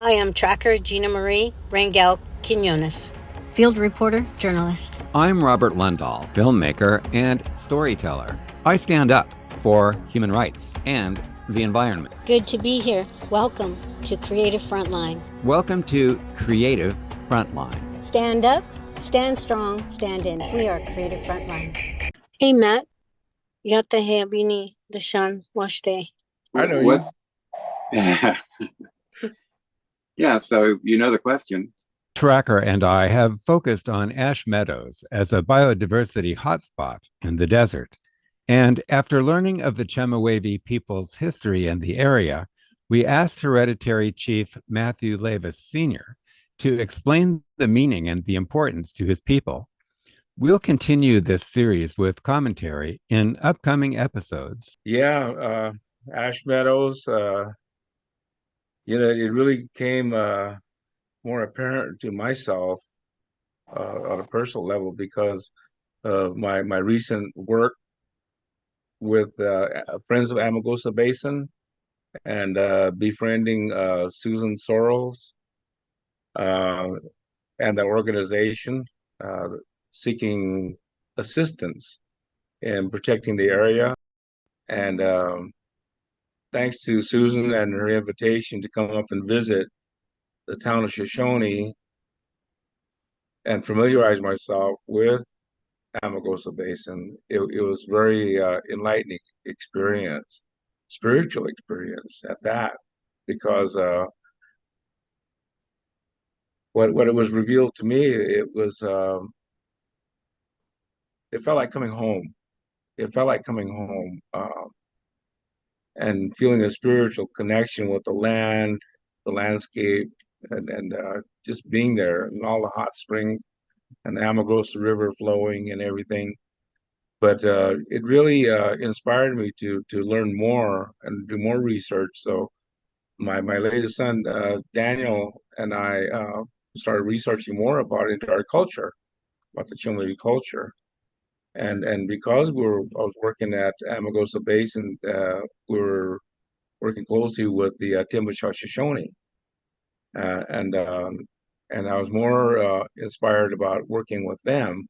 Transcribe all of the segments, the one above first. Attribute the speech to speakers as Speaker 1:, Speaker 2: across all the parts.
Speaker 1: I am tracker Gina Marie Rangel Quinones, field reporter, journalist.
Speaker 2: I'm Robert Lundahl, filmmaker and storyteller. I stand up for human rights and the environment.
Speaker 1: Good to be here. Welcome to Creative Frontline.
Speaker 2: Welcome to Creative Frontline.
Speaker 1: Stand up, stand strong, stand in. We are Creative Frontline. Hey, Matt. Yata he abini dashan washte.
Speaker 3: I know
Speaker 4: What's yeah, so you know the question.
Speaker 2: Tracker and I have focused on Ash Meadows as a biodiversity hotspot in the desert. And after learning of the Chemehuevi people's history in the area, we asked Hereditary Chief Matt Leivas Sr. to explain the meaning and the importance to his people. We'll continue this series with commentary in upcoming episodes.
Speaker 3: Yeah, Ash Meadows, it really came more apparent to myself on a personal level because of my recent work with Friends of Amargosa Basin and befriending Susan Sorrells and the organization seeking assistance in protecting the area. And thanks to Susan and her invitation to come up and visit the town of Shoshone and familiarize myself with Amargosa Basin, it was very enlightening experience, spiritual experience at that, because what it was revealed to me, it felt like coming home. It felt like coming home and feeling a spiritual connection with the land, the landscape, and just being there and all the hot springs and the Amargosa River flowing and everything. But it really inspired me to learn more and do more research. So my latest son, Daniel, and I started researching more into our culture, about the Chemehuevi culture. And because I was working at Amargosa Basin, we were working closely with the Timbisha Shoshone, and I was more inspired about working with them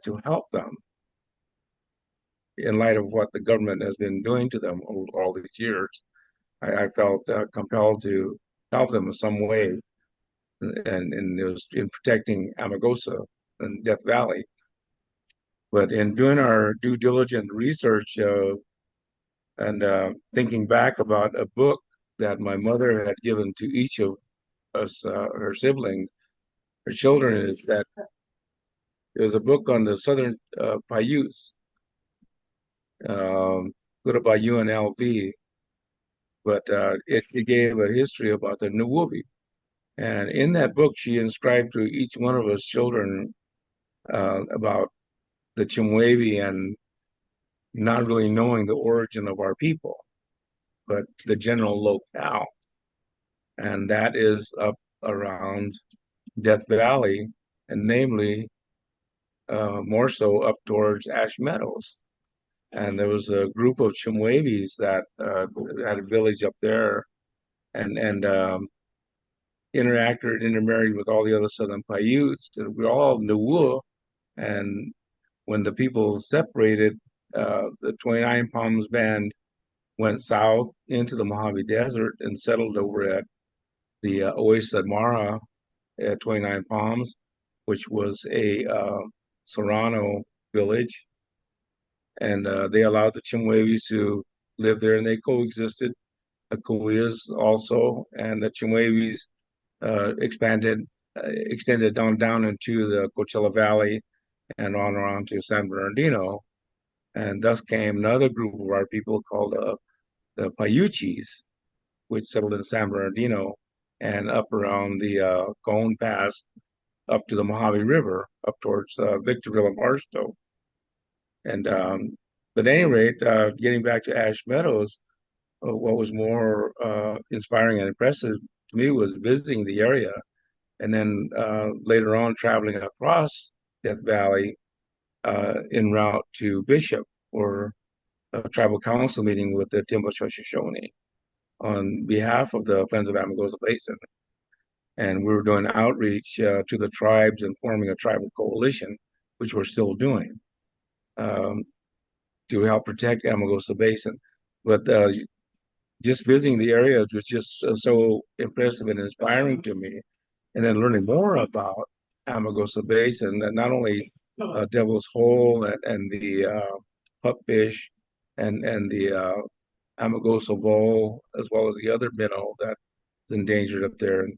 Speaker 3: to help them in light of what the government has been doing to them over all these years. I felt compelled to help them in some way, and it was in protecting Amargosa and Death Valley. But in doing our due diligent research and thinking back about a book that my mother had given to each of us, her siblings, her children, is that it was a book on the Southern Paiutes, put up by UNLV, but it gave a history about the Nuwuvi. And in that book, she inscribed to each one of us children about the Chemehuevi and not really knowing the origin of our people, but the general locale. And that is up around Death Valley, and namely more so up towards Ash Meadows. And there was a group of Chemehuevis that had a village up there and intermarried with all the other Southern Paiutes. We all Nuwu. And when the people separated, the 29 Palms Band went south into the Mojave Desert and settled over at the Oasis at Mara at 29 Palms, which was a Serrano village. And they allowed the Chemehuevis to live there, and they coexisted. The Cahuillas also, and the Chemehuevis extended down into the Coachella Valley and on around to San Bernardino. And thus came another group of our people called the Paiuchis, which settled in San Bernardino and up around the Cajon Pass up to the Mojave River, up towards Victorville and Barstow. And but at any rate, getting back to Ash Meadows, what was more inspiring and impressive to me was visiting the area, and then later on traveling across Death Valley en route to Bishop, or a tribal council meeting with the Timbisha Shoshone. on behalf of the Friends of Amargosa Basin. And we were doing outreach to the tribes and forming a tribal coalition, which we're still doing, to help protect Amargosa Basin. But just visiting the area was just so impressive and inspiring to me. And then learning more about Amargosa Basin, that not only Devil's Hole and the pupfish and the Amargosa vole, as well as the other minnow that's endangered up there. And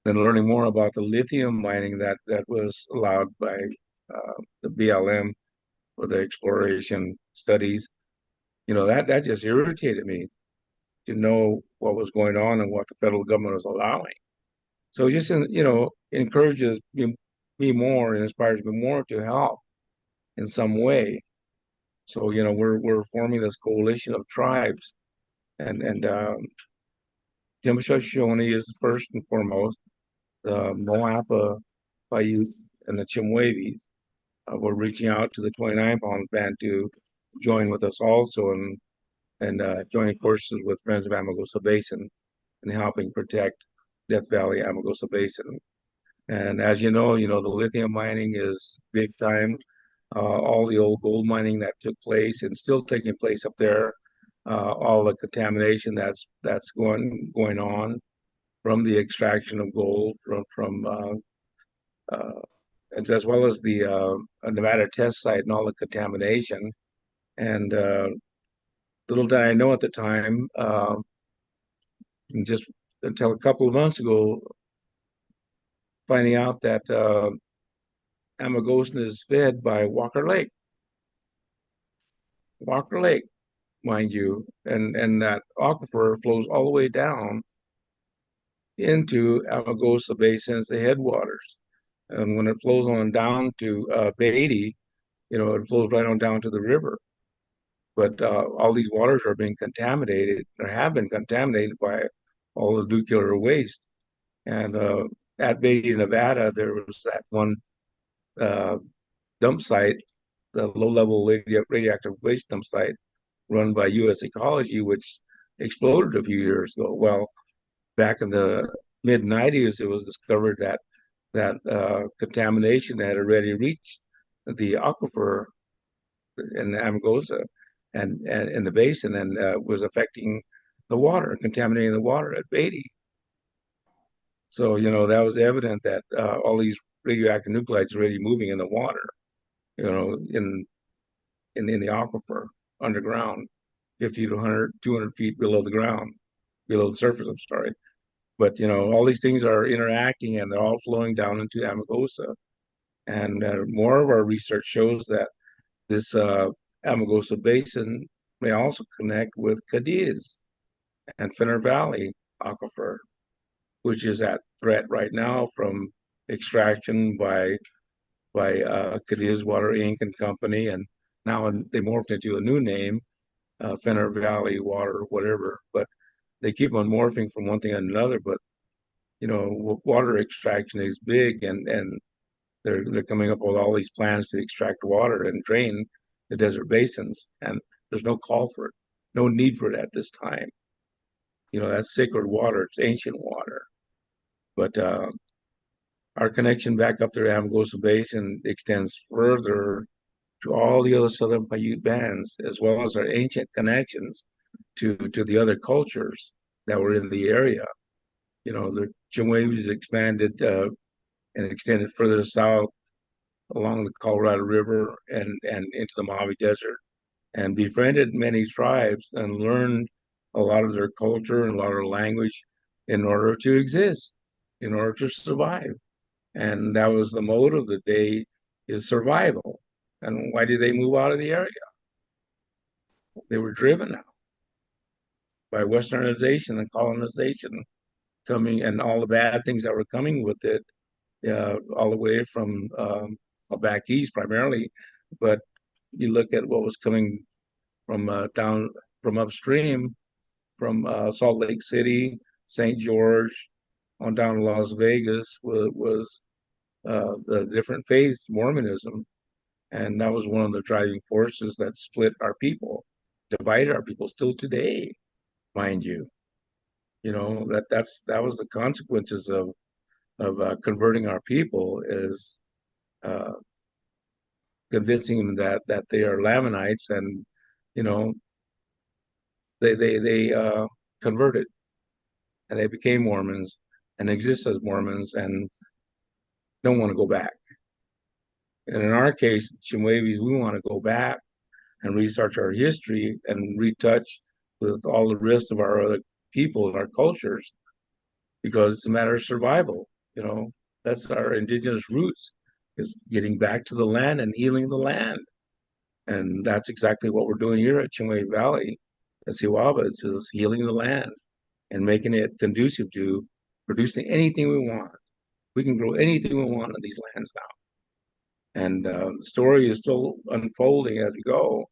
Speaker 3: then learning more about the lithium mining that was allowed by the BLM for the exploration studies. That just irritated me to know what was going on and what the federal government was allowing. So it just encourages me more and inspires me more to help in some way. So we're forming this coalition of tribes, and Chemehuevi is first and foremost. The Moapa, Paiute, and the Chemehuevis. We're reaching out to the 29 Pound Band to join with us also, and joining forces with Friends of Amargosa Basin and helping protect Death Valley Amargosa Basin. And as you know, the lithium mining is big time. All the old gold mining that took place and still taking place up there, all the contamination that's going on from the extraction of gold from as well as the Nevada test site and all the contamination. And little did I know at the time, just until a couple of months ago, finding out that Amargosa is fed by Walker Lake. Walker Lake, mind you, and that aquifer flows all the way down into Amargosa Basin, the headwaters. And when it flows on down to Beatty, it flows right on down to the river. But all these waters are being contaminated, or have been contaminated by all the nuclear waste. And at Beatty, Nevada, there was that one dump site, the low-level radioactive waste dump site run by U.S. Ecology, which exploded a few years ago. Well, back in the mid-90s, it was discovered that contamination had already reached the aquifer in Amargosa and in the basin, and was affecting the water, contaminating the water at Beatty. So that was evident that all these radioactive nuclides are already moving in the water, in the aquifer underground, 50 to 100, 200 feet below the surface. I'm sorry. But all these things are interacting, and they're all flowing down into Amargosa. And more of our research shows that this Amargosa Basin may also connect with Cadiz and Finner Valley aquifer, which is at threat right now from extraction by Cadiz Water Inc. and Company, and now they morphed into a new name, Finner Valley Water, whatever. But they keep on morphing from one thing to another. But water extraction is big, and they're coming up with all these plans to extract water and drain the desert basins, and there's no call for it, no need for it at this time. That's sacred water, it's ancient water. But our connection back up to the Amargosa Basin extends further to all the other Southern Paiute bands, as well as our ancient connections to the other cultures that were in the area. The Chemehuevis expanded and extended further south along the Colorado River and into the Mojave Desert, and befriended many tribes and learned a lot of their culture and a lot of their language in order to exist, in order to survive. And that was the mode of the day, is survival. And why did they move out of the area? They were driven out by westernization and colonization coming, and all the bad things that were coming with it, all the way from back east primarily. But you look at what was coming from down from upstream, from Salt Lake City, St. George, on down to Las Vegas, was the different faiths, Mormonism. And that was one of the driving forces that split our people, divided our people still today, mind you. You know, that was the consequences of converting our people, is uh, convincing them that they are Lamanites, and you know they converted and they became Mormons and exist as Mormons and don't want to go back. And in our case, Chemehuevis, we want to go back and research our history and retouch with all the rest of our other people and our cultures, because it's a matter of survival. You know, that's our indigenous roots, is getting back to the land and healing the land. And that's exactly what we're doing here at Chemehuevi Valley. At Siwaba, is healing the land and making it conducive to producing anything we want. We can grow anything we want on these lands now. And the story is still unfolding as we go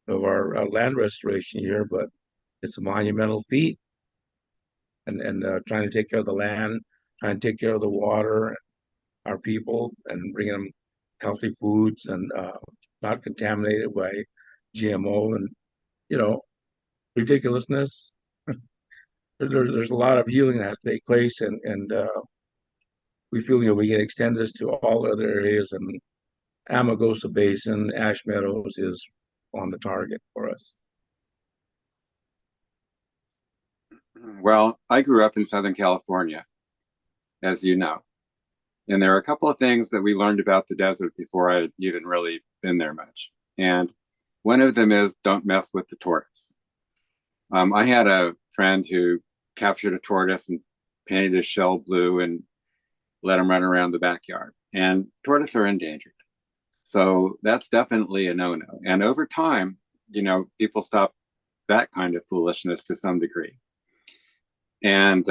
Speaker 3: of our land restoration here, but it's a monumental feat. And trying to take care of the land, trying to take care of the water, our people, and bringing them healthy foods and not contaminated by GMO and, you know, ridiculousness. There's a lot of healing that has to take place, and we feel, you know, we can extend this to all other areas, and Amagosa Basin, Ash Meadows is on the target for us.
Speaker 4: Well, I grew up in Southern California, as you know, and there are a couple of things that we learned about the desert before I had even really been there much. And one of them is don't mess with the tortoise. I had a friend who captured a tortoise and painted his shell blue and let him run around the backyard. And tortoises are endangered. So that's definitely a no-no. And over time, you know, people stop that kind of foolishness to some degree. And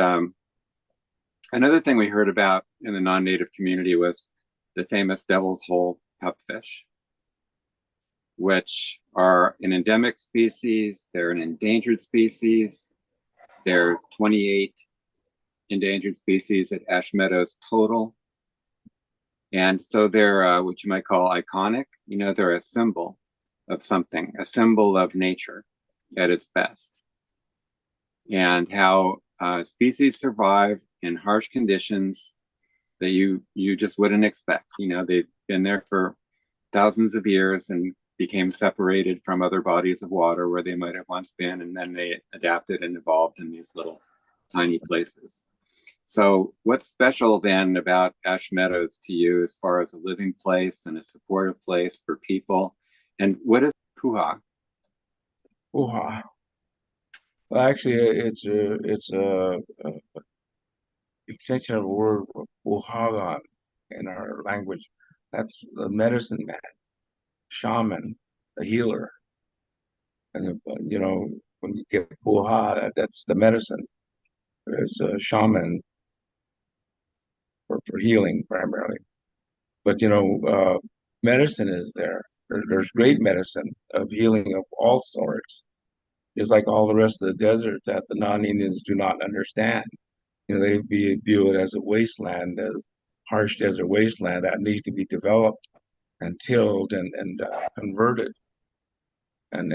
Speaker 4: another thing we heard about in the non-native community was the famous Devil's Hole pupfish, which are an endemic species. They're an endangered species. There's 28 endangered species at Ash Meadows total. And so they're what you might call iconic. You know, they're a symbol of something, a symbol of nature at its best. And how species survive in harsh conditions that you just wouldn't expect. You know, they've been there for thousands of years and became separated from other bodies of water where they might have once been, and then they adapted and evolved in these little tiny places. So what's special then about Ash Meadows to you as far as a living place and a supportive place for people? And what is Puha?
Speaker 3: Puha. Well, actually, it's a extension of a word, Puhagan, in our language. That's the medicine man, shaman, the healer. And you know, when you get Puha, that's the medicine. There's a shaman for healing primarily. But you know, medicine is there. There's great medicine of healing of all sorts. Just like all the rest of the desert that the non-Indians do not understand. You know, they view it as a wasteland, as harsh desert wasteland that needs to be developed and tilled and converted. And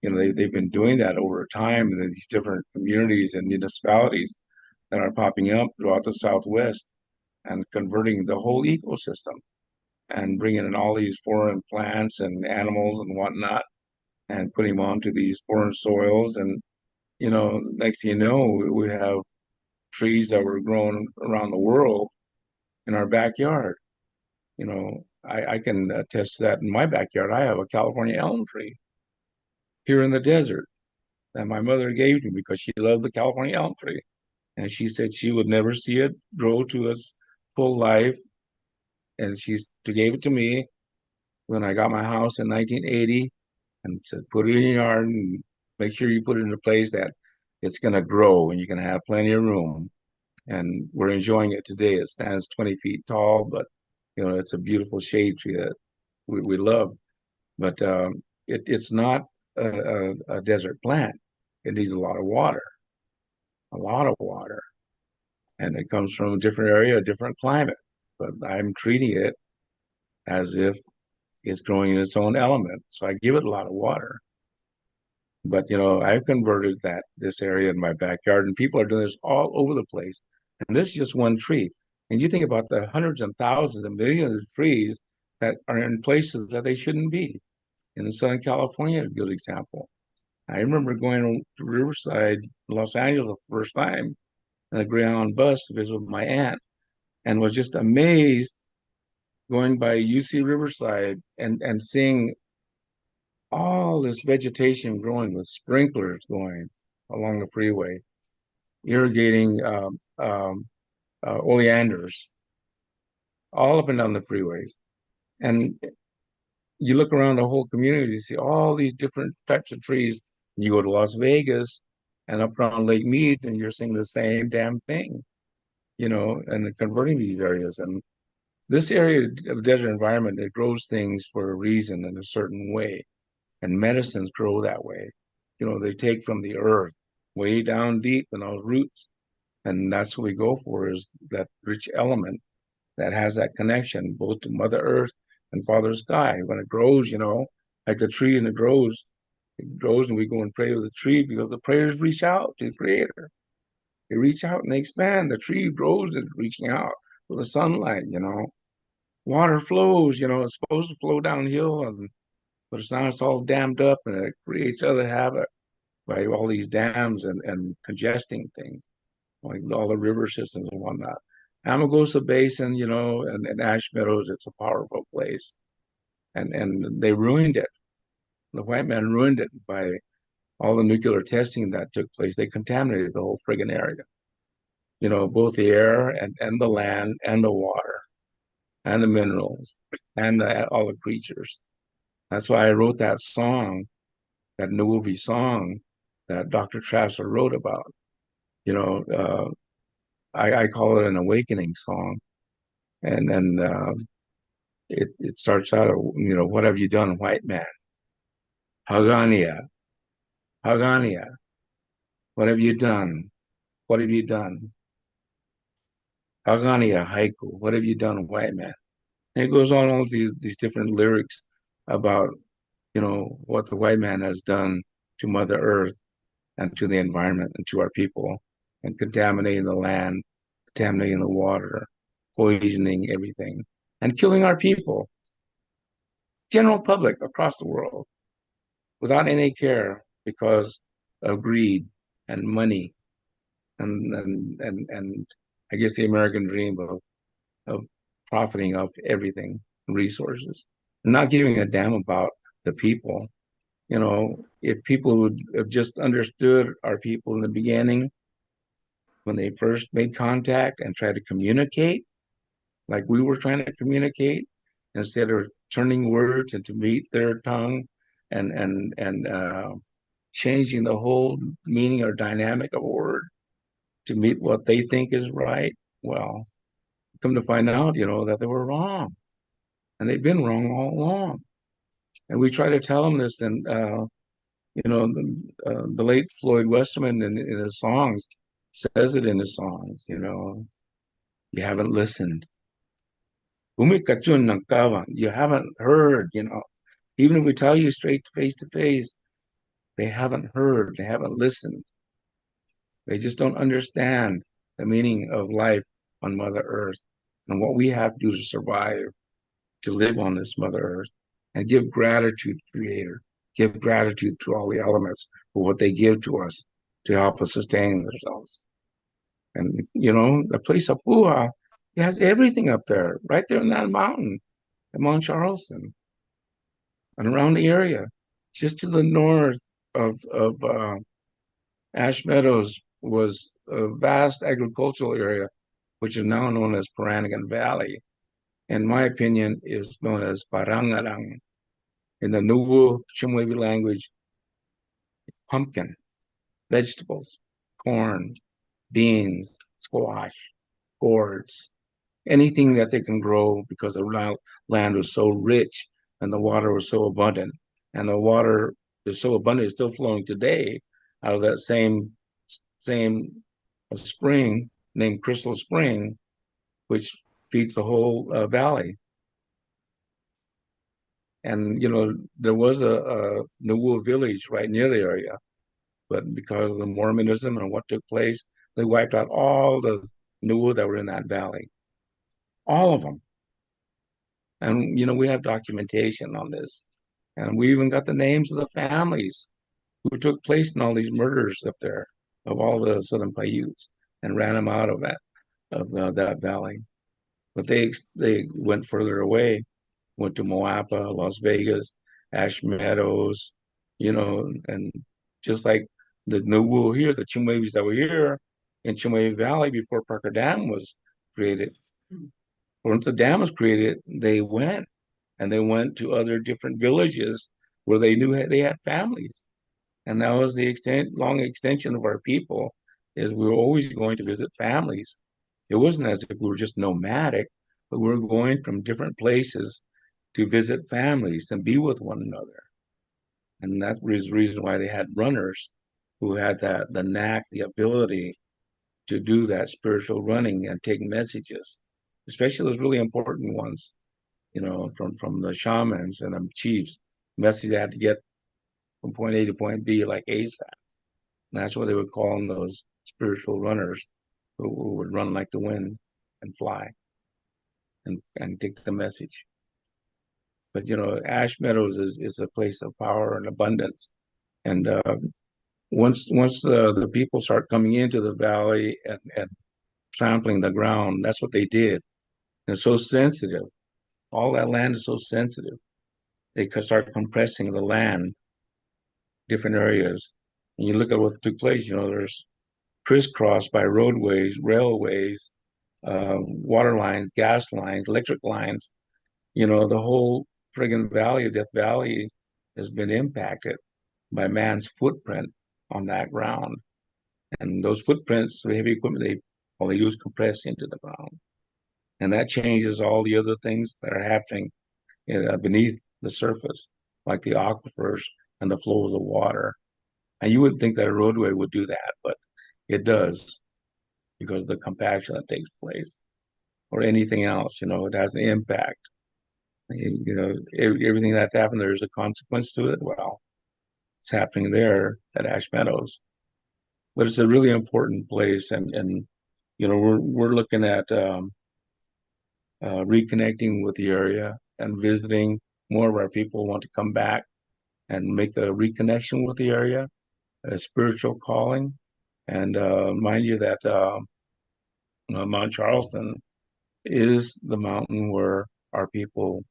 Speaker 3: you know, they've been doing that over time in these different communities and municipalities that are popping up throughout the Southwest and converting the whole ecosystem and bringing in all these foreign plants and animals and whatnot and putting them onto these foreign soils. And, you know, next thing you know, we have trees that were grown around the world in our backyard. You know, I can attest to that in my backyard. I have a California elm tree here in the desert that my mother gave me because she loved the California elm tree. And she said she would never see it grow to its full life. And she gave it to me when I got my house in 1980 and said, put it in your yard and make sure you put it in a place that it's going to grow and you can have plenty of room. And we're enjoying it today. It stands 20 feet tall, but you know, it's a beautiful shade tree that we love. But it's not a desert plant. It needs a lot of water, a lot of water. And it comes from a different area, a different climate. But I'm treating it as if it's growing in its own element. So I give it a lot of water. But I've converted this area in my backyard, and people are doing this all over the place. And this is just one tree. And you think about the hundreds and thousands and millions of trees that are in places that they shouldn't be. In Southern California, a good example. I remember going to Riverside, Los Angeles, the first time in a Greyhound bus to visit with my aunt, and was just amazed going by UC Riverside and seeing all this vegetation growing with sprinklers going along the freeway, irrigating oleanders all up and down the freeways. And you look around the whole community, you see all these different types of trees. You go to Las Vegas and up around Lake Mead, and you're seeing the same damn thing, and converting these areas. And this area of desert environment, it grows things for a reason in a certain way. And medicines grow that way. They take from the earth way down deep in those roots. And that's what we go for, is that rich element that has that connection both to Mother Earth and Father Sky. When it grows, like the tree, and it grows and we go and pray with the tree, because the prayers reach out to the Creator. They reach out and they expand. The tree grows and it's reaching out with the sunlight, Water flows, it's supposed to flow downhill, but it's all dammed up, and it creates other havoc by all these dams and congesting things, like all the river systems and whatnot. Amargosa Basin, and Ash Meadows, it's a powerful place. And they ruined it. The white man ruined it by all the nuclear testing that took place. They contaminated the whole friggin' area. Both the air and the land and the water and the minerals and all the creatures. That's why I wrote that song, that Chemehuevi song that Dr. Trasser wrote about. I call it an awakening song. And then it starts out, what have you done, white man? Hagania, Hagania, what have you done? What have you done? Hagania haiku, what have you done, white man? And it goes on all these different lyrics about, what the white man has done to Mother Earth and to the environment and to our people, and contaminating the land, contaminating the water, poisoning everything, and killing our people, general public across the world, without any care, because of greed and money, and I guess the American dream of profiting off everything, resources, and not giving a damn about the people. If people would have just understood our people in the beginning, when they first made contact and tried to communicate, like we were trying to communicate, instead of turning words into meet their tongue and changing the whole meaning or dynamic of a word to meet what they think is right. Well, come to find out, that they were wrong, and they've been wrong all along. And we try to tell them this, and the late Floyd Westerman in his songs says it in his songs. You haven't listened. You haven't heard. Even if we tell you straight to face, they haven't heard. They haven't listened. They just don't understand the meaning of life on Mother Earth and what we have to do to survive, to live on this Mother Earth, and give gratitude to the Creator, give gratitude to all the elements for what they give to us to help us sustain themselves. And, the place of Puha, it has everything up there, right there in that mountain at Mount Charleston and around the area. Just to the north of Ash Meadows was a vast agricultural area, which is now known as Parangan Valley. In my opinion, is known as Parangarang. In the Nuwu Chemehuevi language, pumpkin, vegetables, corn, beans, squash, gourds, anything that they can grow, because the land was so rich and the water was so abundant. And the water is so abundant, it's still flowing today out of that same spring named Crystal Spring, which feeds the whole valley. And, there was a Nuwu village right near the area, but because of the Mormonism and what took place, they wiped out all the Nuwu that were in that valley, all of them. And, we have documentation on this. And we even got the names of the families who took place in all these murders up there of all the Southern Paiutes and ran them out of that valley. But they went further away, went to Moapa, Las Vegas, Ash Meadows, and just like the Nuwu here, the Chemehuevis that were here in Chemehuevi Valley before Parker Dam was created. Once the dam was created, they went to other different villages where they knew they had families. And that was the long extension of our people, is we were always going to visit families. It wasn't as if we were just nomadic, but we were going from different places to visit families and be with one another. And that was the reason why they had runners who had the knack, the ability to do that spiritual running and take messages, especially those really important ones, from the shamans and the chiefs, messages they had to get from point A to point B like ASAP. And that's what they would call them, those spiritual runners who would run like the wind and fly and take the message. But Ash Meadows is a place of power and abundance. And once the people start coming into the valley and trampling the ground, that's what they did. And it's so sensitive. All that land is so sensitive. They could start compressing the land, different areas. And you look at what took place, there's crisscrossed by roadways, railways, water lines, gas lines, electric lines. The whole friggin' valley of Death Valley has been impacted by man's footprint on that ground. And those footprints, the heavy equipment, all they do is compress into the ground. And that changes all the other things that are happening beneath the surface, like the aquifers and the flows of water. And you wouldn't think that a roadway would do that, but it does, because of the compaction that takes place, or anything else. It has an impact. Everything that happened, there's a consequence to it. Well, it's happening there at Ash Meadows, but it's a really important place, and we're looking at reconnecting with the area and visiting. More of our people want to come back and make a reconnection with the area, a spiritual calling. And mind you that Mount Charleston is the mountain where our people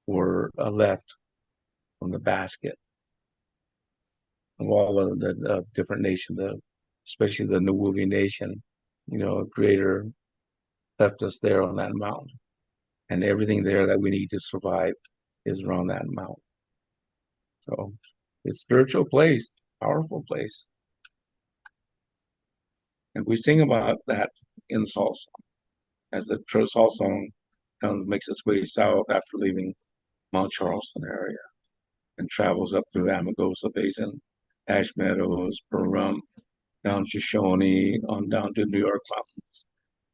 Speaker 3: were left from the basket of all of the different nations, especially the Nuwu Nation. Creator left us there on that mountain, and everything there that we need to survive is around that mountain. So it's a spiritual place, powerful place. And we sing about that in the salt song, as the salt song makes its way south after leaving Mount Charleston area and travels up through Amargosa Basin, Ash Meadows, Pahrump, down Shoshone, on down to New York Mountains,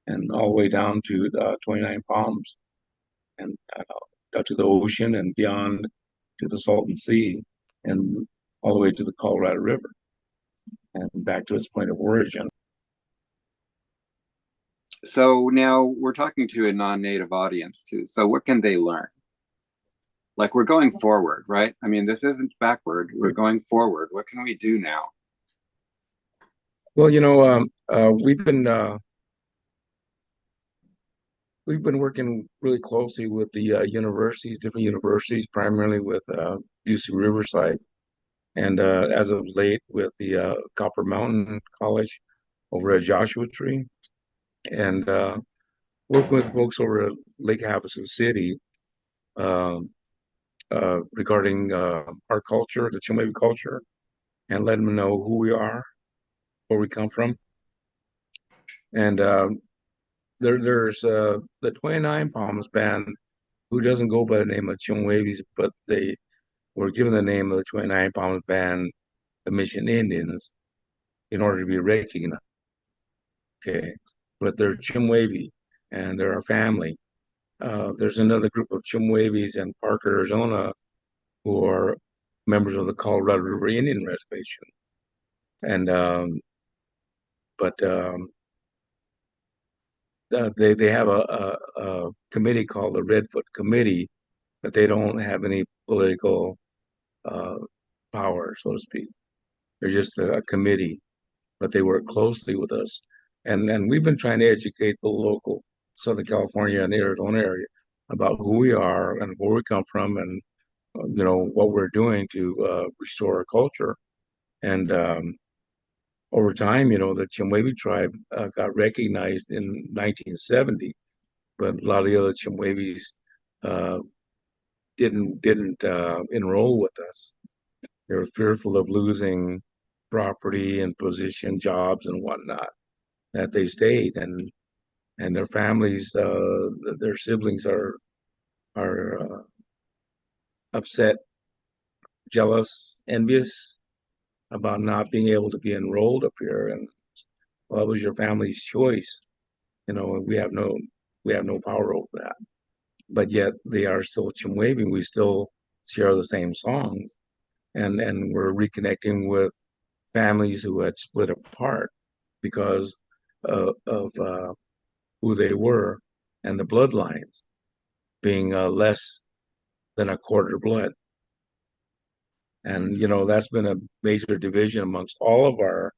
Speaker 3: and all the way down to the 29 Palms, and down to the ocean and beyond to the Salton Sea, and all the way to the Colorado River, and back to its point of origin.
Speaker 4: So now we're talking to a non-native audience too. So what can they learn? Like, we're going forward, right? I mean, this isn't backward. We're going forward. What can we do now?
Speaker 3: Well, we've been working really closely with the universities, different universities, primarily with UC Riverside, and as of late with the Copper Mountain College over at Joshua Tree, and working with folks over at Lake Havasu City regarding our culture, the Chemehuevi culture, and letting them know who we are, where we come from. And there's the 29 Palms band, who doesn't go by the name of Chemehuevis, but they were given the name of the 29 Palms band, the Mission Indians, in order to be recognized. Okay, but they're Chemehuevi, and they're our family. there's another group of Chemehuevis in Park, Arizona, who are members of the Colorado River Indian Reservation. And they have a committee called the Redfoot Committee, but they don't have any political power, so to speak. They're just a committee, but they work closely with us. And we've been trying to educate the local Southern California and Arizona area about who we are and where we come from, and what we're doing to restore our culture. And over time, the Chemehuevi tribe got recognized in 1970, but a lot of the other Chemehuevis didn't enroll with us. They were fearful of losing property and position, jobs, and whatnot. That they stayed, and their families, their siblings are upset, jealous, envious about not being able to be enrolled up here. And well, it was your family's choice. We have no power over that. But yet they are still Chemehuevi. We still share the same songs, and we're reconnecting with families who had split apart because of who they were and the bloodlines being less than a quarter blood. And that's been a major division amongst all of our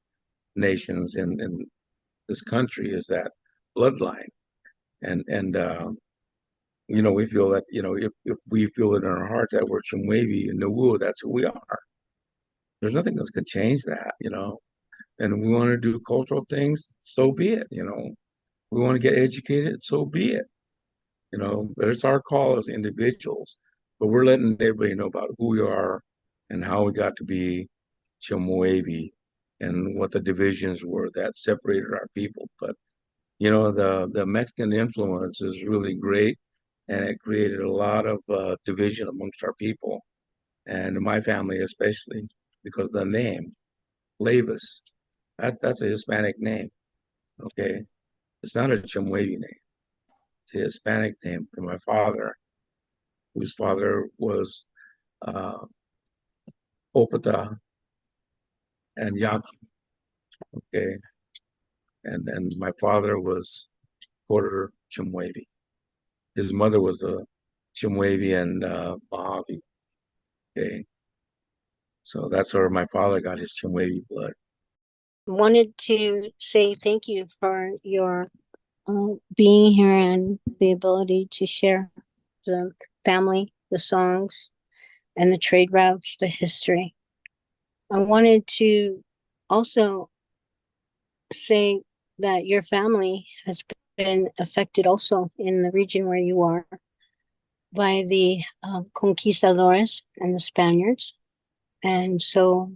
Speaker 3: nations in this country, is that bloodline. And we feel that if we feel it in our heart that we're Chemehuevi and Nuwu, that's who we are. There's nothing that's gonna change that, and we want to do cultural things, so be it. We want to get educated, so be it. But it's our call as individuals. But we're letting everybody know about who we are and how we got to be Chemehuevi and what the divisions were that separated our people. But the Mexican influence is really great, and it created a lot of division amongst our people, and my family especially, because the name Leivas, that's a Hispanic name. Okay, it's not a Chemehuevi name. It's a Hispanic name for my father, whose father was Opata and Yaqui. Okay, and my father was quarter Chemehuevi. His mother was a Chemehuevi and Mojave. Okay, so that's where my father got his Chemehuevi blood.
Speaker 1: Wanted to say thank you for your being here and the ability to share the family, the songs, and the trade routes, the history. I wanted to also say that your family has been affected also in the region where you are by the conquistadores and the Spaniards. And so,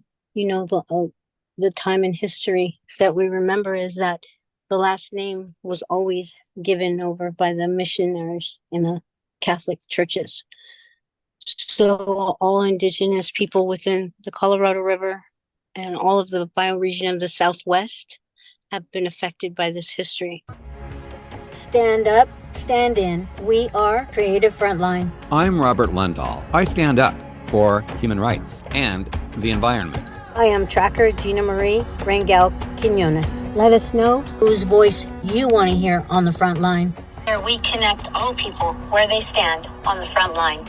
Speaker 1: the time in history that we remember is that the last name was always given over by the missionaries in the Catholic churches. So all indigenous people within the Colorado River and all of the bioregion of the Southwest have been affected by this history. Stand up, stand in. We are Creative Frontline.
Speaker 2: I'm Robert Lundahl. I stand up for human rights and the environment.
Speaker 1: I am Tracker Gina Marie Rangel Quinones. Let us know whose voice you want to hear on the front line. Where we connect all people where they stand on the front line.